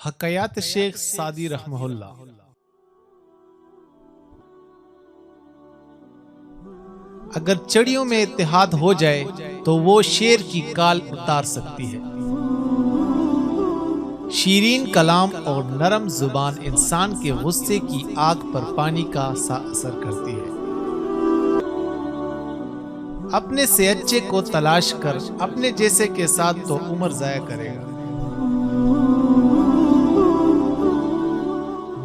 حکایات شیخ Saadi رحمہ اللہ۔ اگر چڑیوں میں اتحاد ہو جائے تو وہ شیر کی کال اتار سکتی ہے۔ شیرین کلام اور نرم زبان انسان کے غصے کی آگ پر پانی کا سا اثر کرتی ہے۔ اپنے سے اچھے کو تلاش کر، اپنے جیسے کے ساتھ تو عمر ضائع کرے گا۔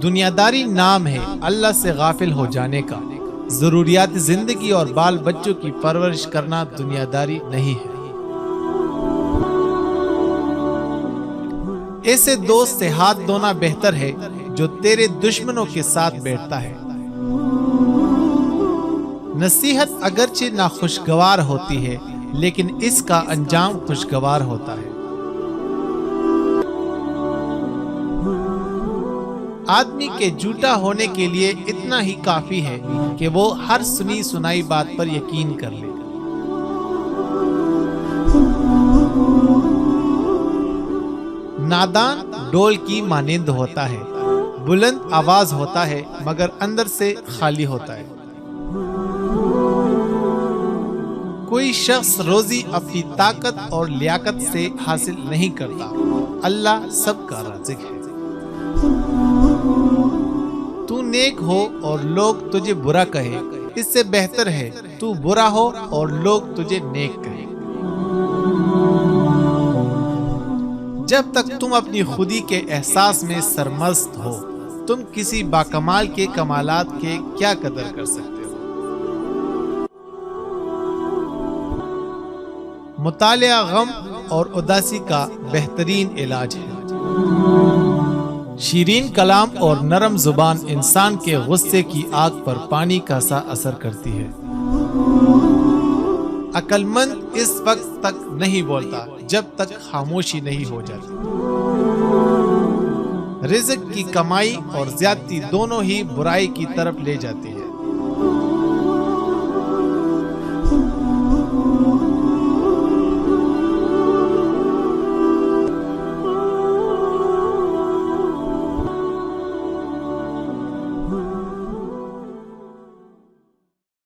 دنیا داری نام ہے اللہ سے غافل ہو جانے کا۔ ضروریات زندگی اور بال بچوں کی پرورش کرنا دنیا داری نہیں ہے۔ ایسے دوست سے ہاتھ دھونا بہتر ہے جو تیرے دشمنوں کے ساتھ بیٹھتا ہے۔ نصیحت اگرچہ ناخوشگوار ہوتی ہے لیکن اس کا انجام خوشگوار ہوتا ہے۔ آدمی کے جھوٹا ہونے کے لیے اتنا ہی کافی ہے کہ وہ ہر سنی سنائی بات پر یقین کر لے۔ نادان ڈول کی مانند ہوتا ہے، بلند آواز ہوتا ہے مگر اندر سے خالی ہوتا ہے۔ کوئی شخص روزی اپنی طاقت اور لیاقت سے حاصل نہیں کرتا، اللہ سب کا رازق ہے۔ تو نیک ہو اور لوگ تجھے برا کہے، اس سے بہتر ہے تو برا ہو اور لوگ تجھے نیک کہیں۔ جب تک تم اپنی خودی کے احساس میں سرمست ہو، تم کسی باکمال کے کمالات کے کیا قدر کر سکتے ہو؟ مطالعہ غم اور اداسی کا بہترین علاج ہے۔ شیرین کلام اور نرم زبان انسان کے غصے کی آگ پر پانی کا سا اثر کرتی ہے۔ عقل مند اس وقت تک نہیں بولتا جب تک خاموشی نہیں ہو جاتی۔ رزق کی کمائی اور زیادتی دونوں ہی برائی کی طرف لے جاتی ہے۔